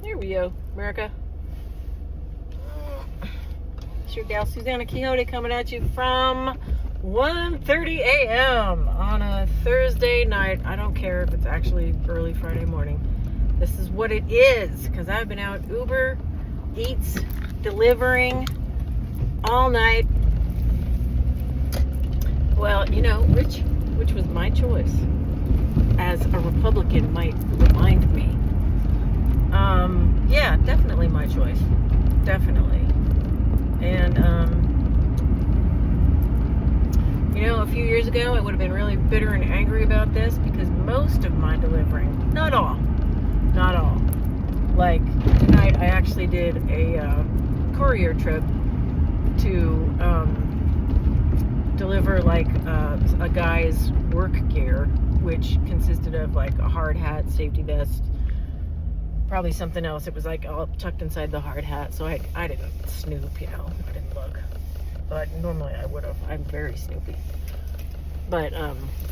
There we go, America. It's your gal Susanna Quixote coming at you from 1:30 a.m. on a Thursday night. I don't care if it's actually early Friday morning. This is what it is, because I've been out Uber Eats delivering all night. Well, you know, which was my choice, as a Republican might remind me. Yeah, definitely my choice. Definitely. And, you know, a few years ago, I would have been really bitter and angry about this, because most of my delivering, not all, like tonight I actually did a courier trip to deliver like a guy's work gear, which consisted of like a hard hat, safety vest, probably something else. It was like all tucked inside the hard hat, so I didn't snoop, you know, I didn't look, but normally I would have. I'm very snoopy. But,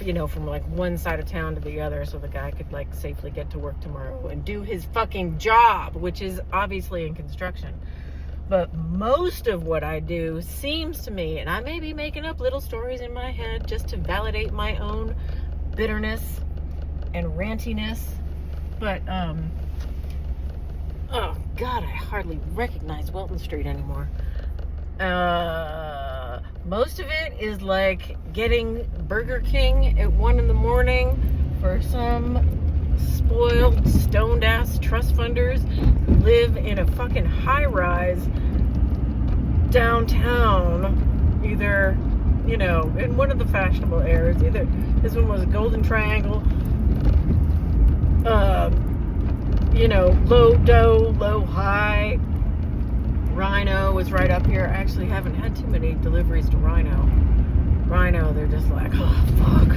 you know, from like one side of town to the other, so the guy could like safely get to work tomorrow and do his fucking job, which is obviously in construction. But most of what I do seems to me, and I may be making up little stories in my head just to validate my own bitterness and rantiness, but, oh God, I hardly recognize Welton Street anymore. Most of it is like getting Burger King at 1 a.m. for some spoiled, stoned ass trust funders who live in a fucking high rise downtown, either, you know, in one of the fashionable areas. Either this one was a Golden Triangle, you know, low dough, low high. Rhino was right up here. I actually haven't had too many deliveries to Rhino, they're just like, oh fuck,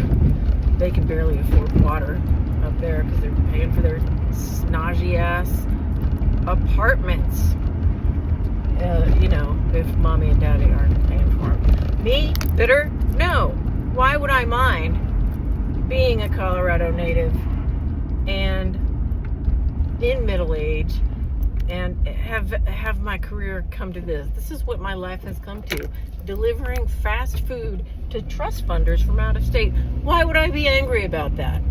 they can barely afford water up there because they're paying for their snazzy ass apartments. You know, if mommy and daddy aren't paying for them. Me, bitter? No. Why would I mind being a Colorado native and in middle age and have my career come to this? This is what my life has come to. Delivering fast food to trust funders from out of state. Why would I be angry about that?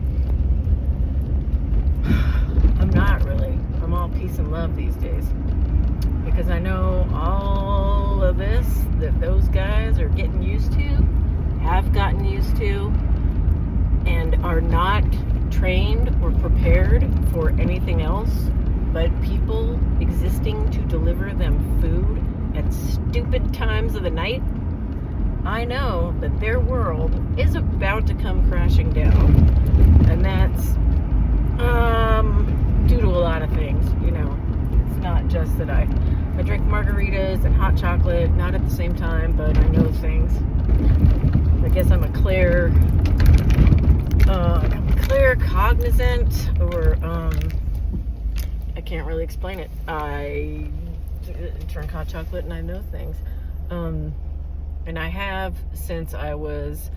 I'm not really. I'm all peace and love these days. Because I know all of this that those guys are getting used to, have gotten used to, and are not trained or prepared for anything else but people existing to deliver them food at stupid times of the night. I know that their world is about to come crashing down, and that's due to a lot of things. You know, it's not just that I drink margaritas and hot chocolate, not at the same time, but I know things. I guess I'm a clear cognizant, or I can't really explain it. I drink hot chocolate and I know things. And I have since I was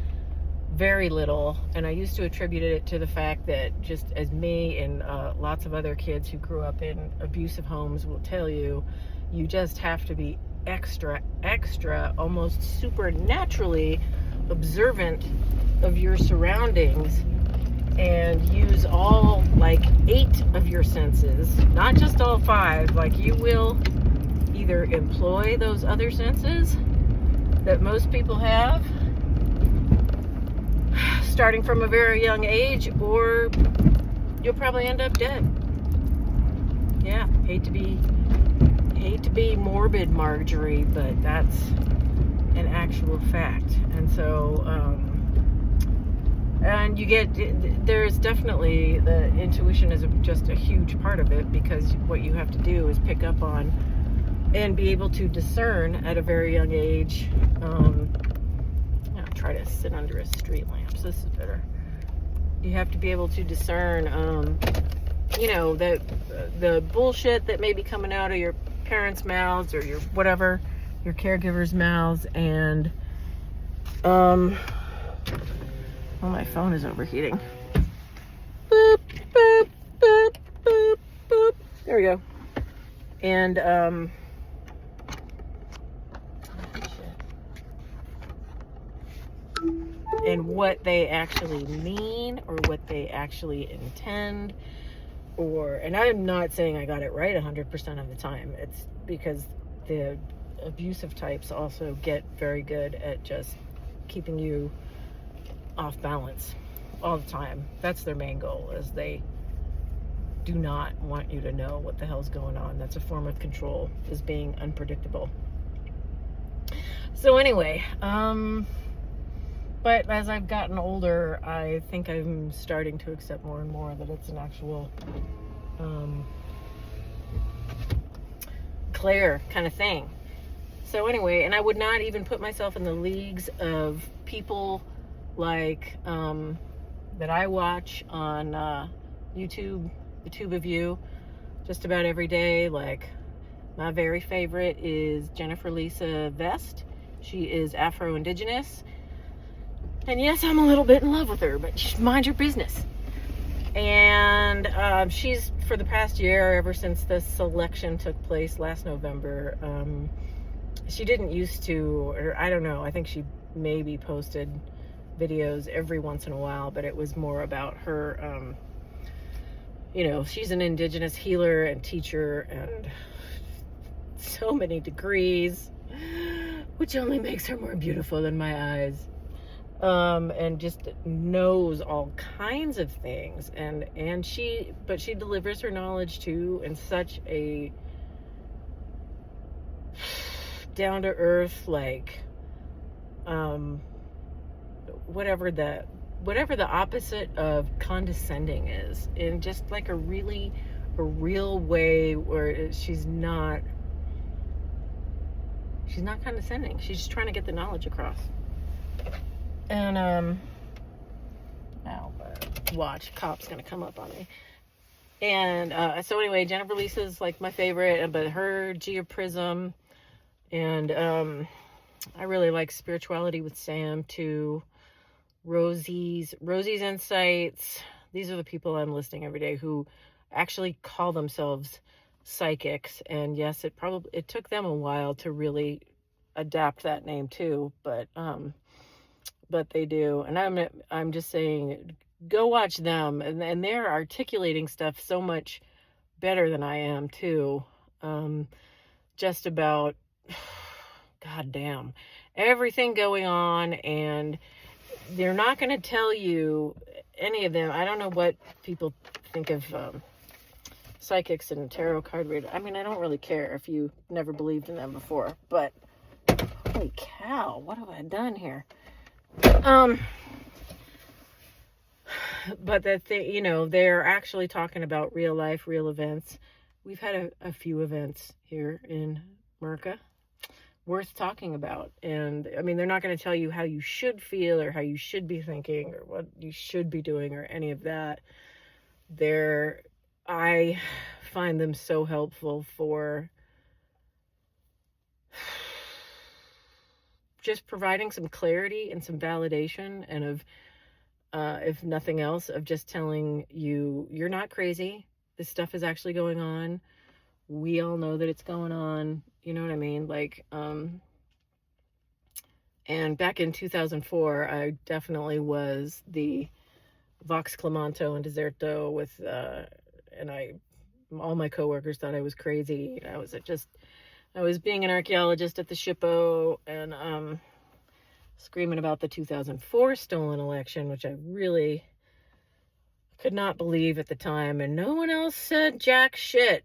very little, and I used to attribute it to the fact that, just as me and lots of other kids who grew up in abusive homes will tell you, you just have to be extra, almost supernaturally observant of your surroundings and use all like 8 of your senses, not just all 5. Like, you will either employ those other senses that most people have starting from a very young age, or you'll probably end up dead. Yeah, hate to be morbid, Marjorie, but that's an actual fact. And so and you get, there's definitely, the intuition is just a huge part of it, because what you have to do is pick up on and be able to discern at a very young age. I'll try to sit under a street lamp, so this is better. You have to be able to discern, you know, that the bullshit that may be coming out of your parents' mouths, or your whatever, your caregivers' mouths, and oh, my phone is overheating. Boop, boop, boop, boop, boop. There we go. And, and what they actually mean or what they actually intend. And I'm not saying I got it right 100% of the time. It's because the abusive types also get very good at just keeping you off balance all the time. That's their main goal, is they do not want you to know what the hell's going on. That's a form of control, is being unpredictable. So anyway, but as I've gotten older, I think I'm starting to accept more and more that it's an actual Claire kind of thing. So anyway, and I would not even put myself in the leagues of people like that I watch on YouTube, the Tube of You, just about every day. Like, my very favorite is Jennifer Lisa Vest. She is Afro-Indigenous. And yes, I'm a little bit in love with her, but mind your business. And she's, for the past year, ever since the selection took place last November, she didn't used to, or I don't know, I think she maybe posted videos every once in a while, but it was more about her, you know, she's an Indigenous healer and teacher and so many degrees, which only makes her more beautiful in my eyes. And just knows all kinds of things, but she delivers her knowledge too in such a down to earth, like, whatever the opposite of condescending is, in just like a real way, where she's not condescending. She's just trying to get the knowledge across. And, now, watch, cop's gonna come up on me. And, so anyway, Jennifer Lisa's like my favorite, but her Geoprism, and, I really like Spirituality with Sam too. Rosie's Insights. These are the people I'm listing every day who actually call themselves psychics. And yes, it took them a while to really adapt that name too, but they do. And I'm just saying, go watch them, and they're articulating stuff so much better than I am too. Just about, goddamn, everything going on, and they're not going to tell you, any of them. I don't know what people think of psychics and tarot card readers. I mean, I don't really care if you never believed in them before, but holy cow, what have I done here? But that they, you know, they're actually talking about real life, real events. We've had a few events here in America worth talking about. And I mean, they're not going to tell you how you should feel or how you should be thinking or what you should be doing or any of that. I find them so helpful for just providing some clarity and some validation, and of, if nothing else, of just telling you, you're not crazy. This stuff is actually going on. We all know that it's going on. You know what I mean? Like, and back in 2004, I definitely was the Vox Clamanto and Deserto with, all my coworkers thought I was crazy. I was being an archaeologist at the SHPO, and screaming about the 2004 stolen election, which I really could not believe at the time, and no one else said jack shit.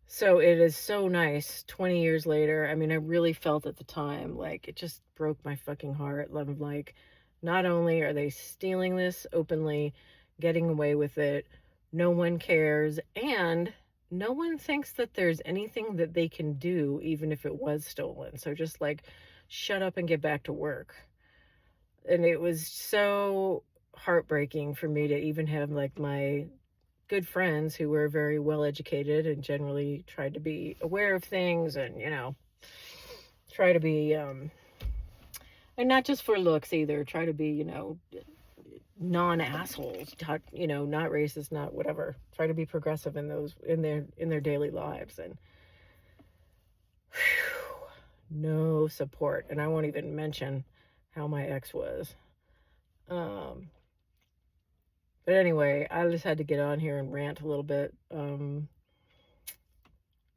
So it is so nice 20 years later. I mean, I really felt at the time, like, it just broke my fucking heart. Like, not only are they stealing this openly, getting away with it, no one cares, and no one thinks that there's anything that they can do, even if it was stolen. So just, like, shut up and get back to work. And it was so heartbreaking for me to even have, like, my good friends who were very well educated and generally tried to be aware of things, and, you know, try to be, and not just for looks either, try to be, you know, non-assholes, you know, not racist, not whatever, try to be progressive in those, in their daily lives. And whew, no support. And I won't even mention how my ex was. But anyway, I just had to get on here and rant a little bit.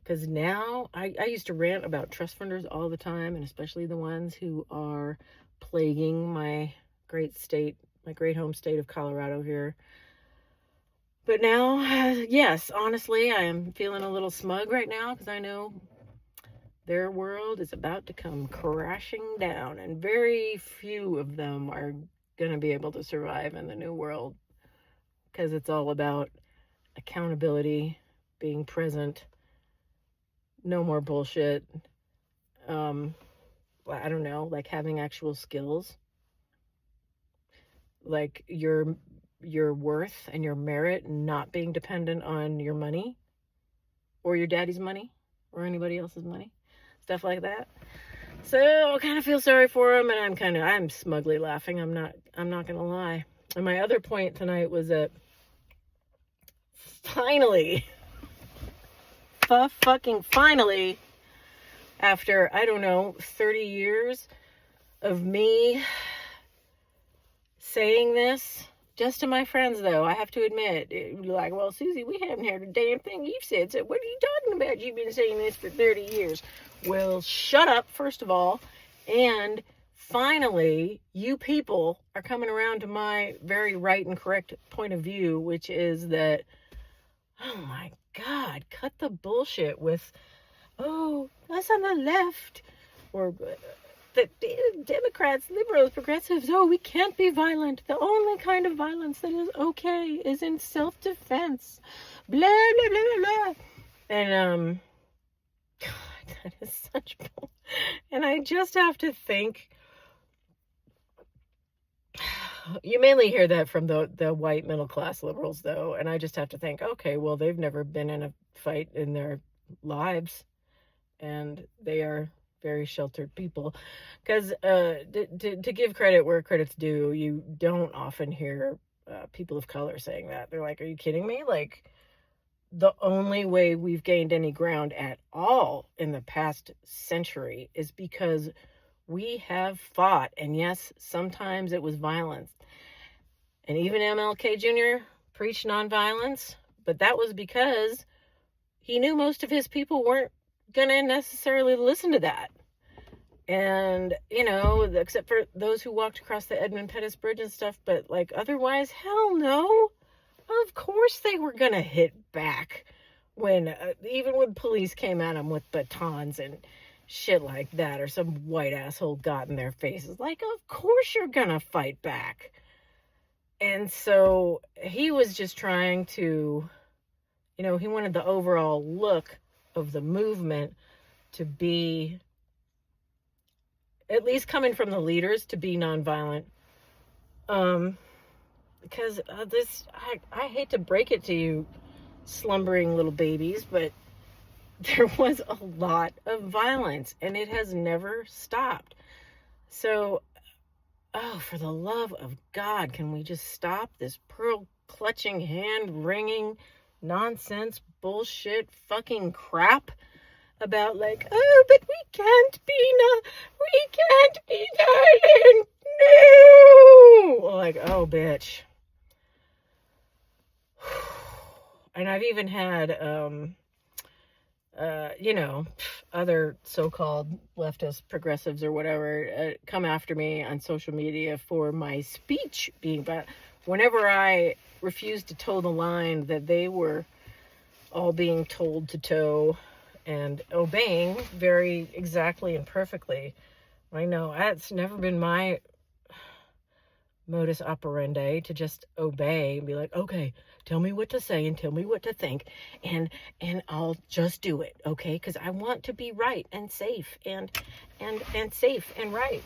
Because now I used to rant about trust funders all the time, and especially the ones who are plaguing my great home state of Colorado here. But now, yes, honestly, I am feeling a little smug right now because I know their world is about to come crashing down, and very few of them are going to be able to survive in the new world because it's all about accountability, being present, no more bullshit. I don't know, like having actual skills, like your worth and your merit not being dependent on your money or your daddy's money or anybody else's money, stuff like that. So I kind of feel sorry for him, and I'm smugly laughing. I'm not gonna lie. And my other point tonight was that finally, after, I don't know, 30 years of me saying this, just to my friends, though, I have to admit, like, well, Susie, we haven't heard a damn thing you've said, so what are you talking about? You've been saying this for 30 years. Well, shut up, first of all, and finally, you people are coming around to my very right and correct point of view, which is that, oh my God, cut the bullshit with, oh, us on the left, or the Democrats, liberals, progressives, oh, we can't be violent. The only kind of violence that is okay is in self-defense. Blah, blah, blah, blah, blah. And, God, that is such bull. And I just have to think, you mainly hear that from the white middle-class liberals, though, and I just have to think, okay, well, they've never been in a fight in their lives, and they are very sheltered people. Because to give credit where credit's due, you don't often hear people of color saying that. They're like, are you kidding me? Like, the only way we've gained any ground at all in the past century is because we have fought. And yes, sometimes it was violence. And even MLK Jr. preached nonviolence, but that was because he knew most of his people weren't going to necessarily listen to that. And, you know, except for those who walked across the Edmund Pettus Bridge and stuff, but like otherwise, hell no. Of course they were going to hit back when, even when police came at them with batons and shit like that, or some white asshole got in their faces. Like, of course you're going to fight back. And so he was just trying to, you know, he wanted the overall look of the movement to be, at least coming from the leaders, to be nonviolent. Because I hate to break it to you, slumbering little babies, but there was a lot of violence, and it has never stopped. So, oh, for the love of God, can we just stop this pearl-clutching, hand-wringing, nonsense, bullshit, fucking crap about, like, oh, but we can't be violent, no! Like, oh, bitch. And I've even had, you know, other so-called leftist progressives or whatever come after me on social media for my speech being bad. Whenever I refused to toe the line that they were all being told to toe and obeying very exactly and perfectly. I know that's never been my modus operandi, to just obey and be like, okay, tell me what to say and tell me what to think, and I'll just do it, okay? Because I want to be right and safe and safe and right,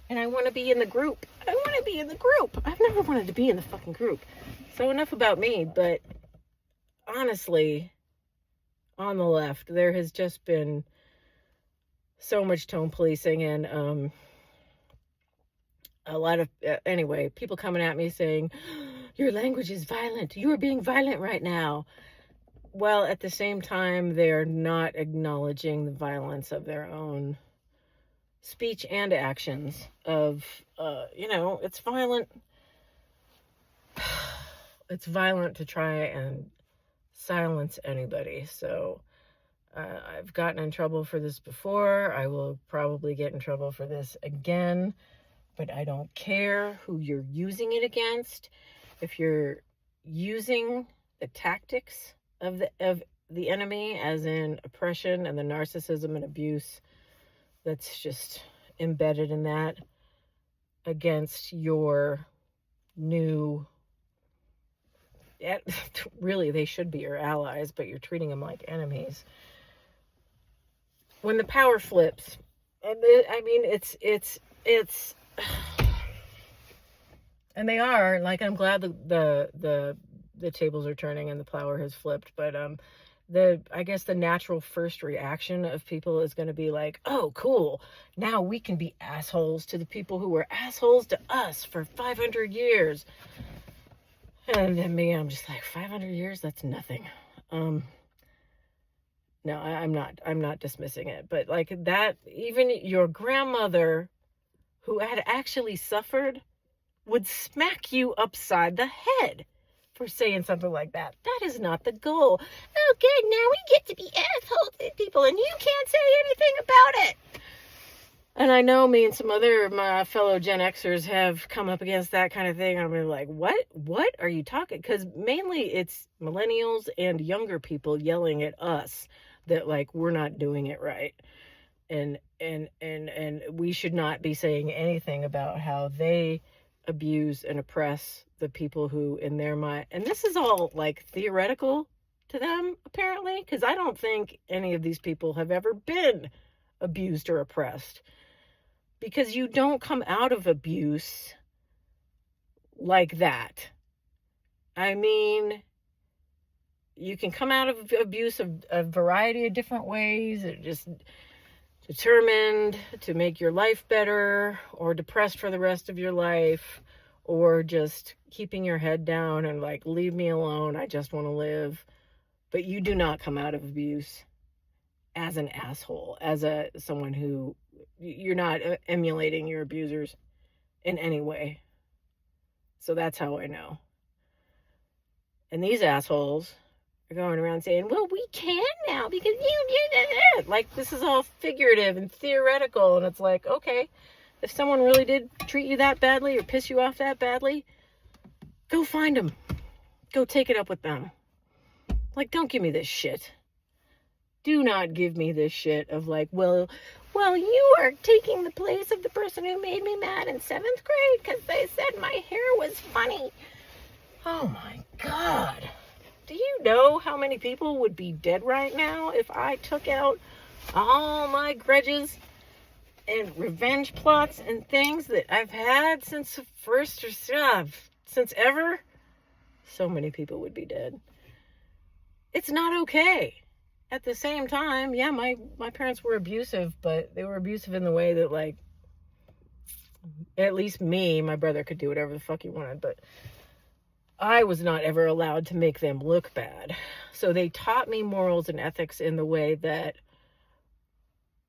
and I want to be in the group. I've never wanted to be in the fucking group. So enough about me. But honestly, on the left, there has just been so much tone policing, and a lot of, anyway, people coming at me saying, your language is violent. You are being violent right now. Well, at the same time, they're not acknowledging the violence of their own speech and actions of, it's violent. It's violent to try and silence anybody. So I've gotten in trouble for this before. I will probably get in trouble for this again, but I don't care who you're using it against. If you're using the tactics of the enemy, as in oppression and the narcissism and abuse that's just embedded in that, against your new, really, they should be your allies, but you're treating them like enemies. When the power flips, and it's and they are, like, I'm glad the tables are turning and the power has flipped, but I guess the natural first reaction of people is going to be like, oh, cool, now we can be assholes to the people who were assholes to us for 500 years. And then me, I'm just like, 500 years? That's nothing. No, I'm not dismissing it, but like that, even your grandmother who had actually suffered would smack you upside the head for saying something like that. That is not the goal. Oh, good, now we get to be assholes to people and you can't say anything about it. And I know me and some other my fellow Gen Xers have come up against that kind of thing. I'm like, what are you talking? Because mainly it's millennials and younger people yelling at us that, like, we're not doing it right. And we should not be saying anything about how they abuse and oppress the people who, in their mind, and this is all like theoretical to them, apparently, because I don't think any of these people have ever been abused or oppressed. Because you don't come out of abuse like that. I mean, you can come out of abuse a variety of different ways. It just determined to make your life better, or depressed for the rest of your life, or just keeping your head down and like, leave me alone, I just want to live. But you do not come out of abuse as an asshole, as someone who, you're not emulating your abusers in any way. So that's how I know. And these assholes are going around saying, well, we can now because you did it. Like, this is all figurative and theoretical. And it's like, okay, if someone really did treat you that badly or piss you off that badly, go find them. Go take it up with them. Like, don't give me this shit. Do not give me this shit of like, well, you are taking the place of the person who made me mad in 7th grade because they said my hair was funny. Oh my God. Do you know how many people would be dead right now if I took out all my grudges and revenge plots and things that I've had since since ever? So many people would be dead. It's not okay. At the same time, yeah, my parents were abusive, but they were abusive in the way that, like, at least me, my brother could do whatever the fuck he wanted, but I was not ever allowed to make them look bad. So they taught me morals and ethics in the way that,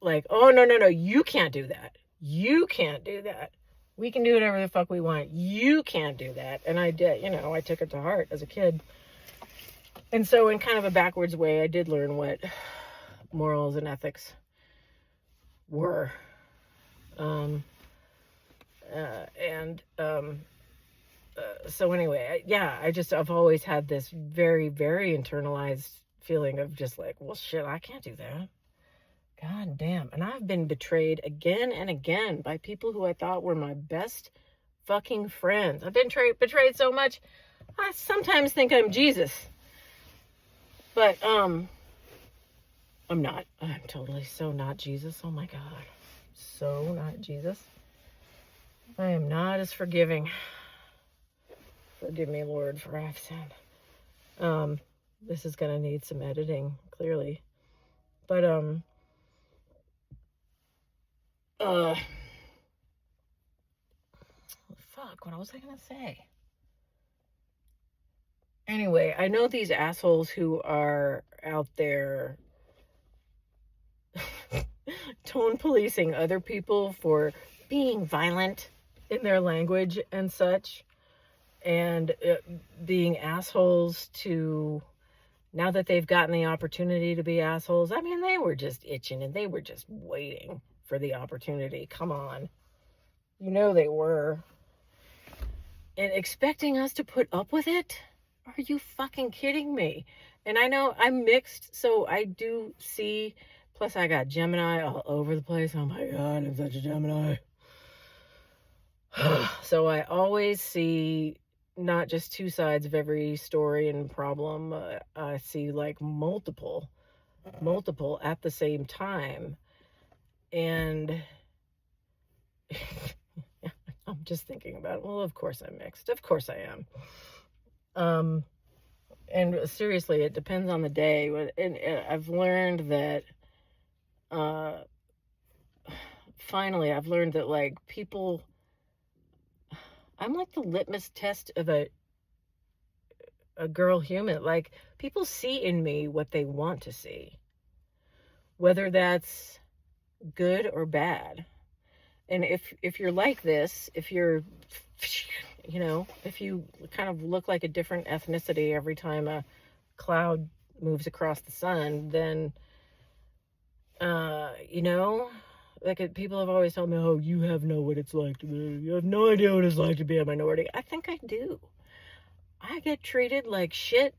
like, oh, no, you can't do that. You can't do that. We can do whatever the fuck we want. You can't do that. And I did, I took it to heart as a kid. And so in kind of a backwards way, I did learn what morals and ethics were. So anyway, I've always had this very, very internalized feeling of just like, well, shit, I can't do that. God damn. And I've been betrayed again and again by people who I thought were my best fucking friends. I've been betrayed so much, I sometimes think I'm Jesus. But, I'm not. I'm totally so not Jesus. Oh my God. So not Jesus. I am not as forgiving. Forgive me, Lord, for I've sinned. This is going to need some editing, clearly. But, Fuck, what was I gonna say? Anyway, I know these assholes who are out there tone policing other people for being violent in their language and such, and being assholes to, now that they've gotten the opportunity to be assholes. I mean, they were just itching and they were just waiting for the opportunity. Come on. You know they were. And expecting us to put up with it? Are you fucking kidding me? And I know I'm mixed, so I do see, plus I got Gemini all over the place. Oh my God, I'm such a Gemini. So I always see not just two sides of every story and problem. I see like multiple at the same time. And I'm just thinking about it. Well, of course I'm mixed. Of course I am. And seriously, it depends on the day. And I've learned that, finally, I've learned that, like, people, I'm like the litmus test of a girl human. Like, people see in me what they want to see, whether that's good or bad. And if you're like this, if you're, if you kind of look like a different ethnicity every time a cloud moves across the sun, then, like people have always told me, oh, you have what it's like to be, you have no idea what it's like to be a minority. I think I do. I get treated like shit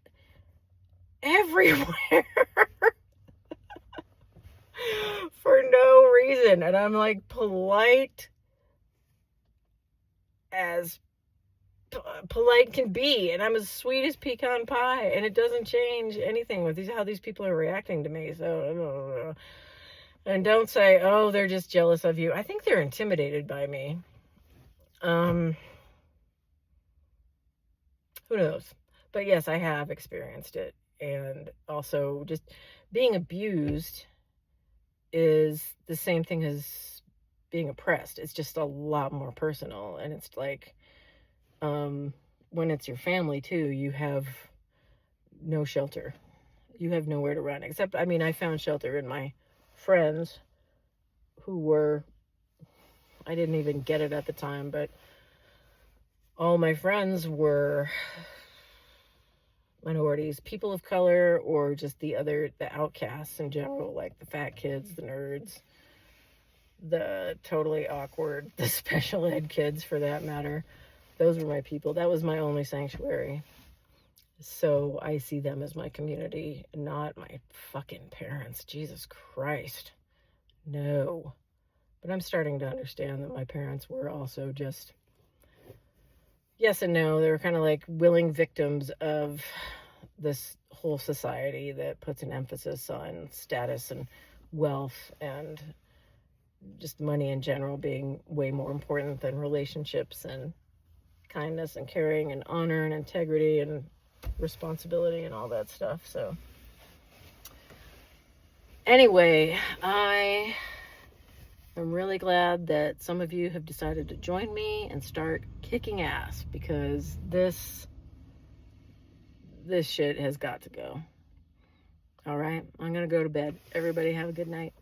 everywhere for no reason. And I'm like polite as polite can be, and I'm as sweet as pecan pie, and it doesn't change anything with how these people are reacting to me. So, and don't say, oh, they're just jealous of you. I think they're intimidated by me. Who knows? But yes, I have experienced it. And also, just being abused is the same thing as being oppressed. It's just a lot more personal. And it's like, when it's your family too, you have no shelter. You have nowhere to run. Except, I found shelter in my friends who were, I didn't even get it at the time, but all my friends were minorities, people of color, or just the outcasts in general, like the fat kids, the nerds, the totally awkward, the special ed kids for that matter. Those were my people. That was my only sanctuary. So I see them as my community, not my fucking parents. Jesus Christ. No. But I'm starting to understand that my parents were also just, yes and no. They were kind of like willing victims of this whole society that puts an emphasis on status and wealth and just money in general being way more important than relationships and kindness and caring and honor and integrity and responsibility and all that stuff. So anyway, I am really glad that some of you have decided to join me and start kicking ass, because this shit has got to go. All right, I'm gonna go to bed. Everybody have a good night.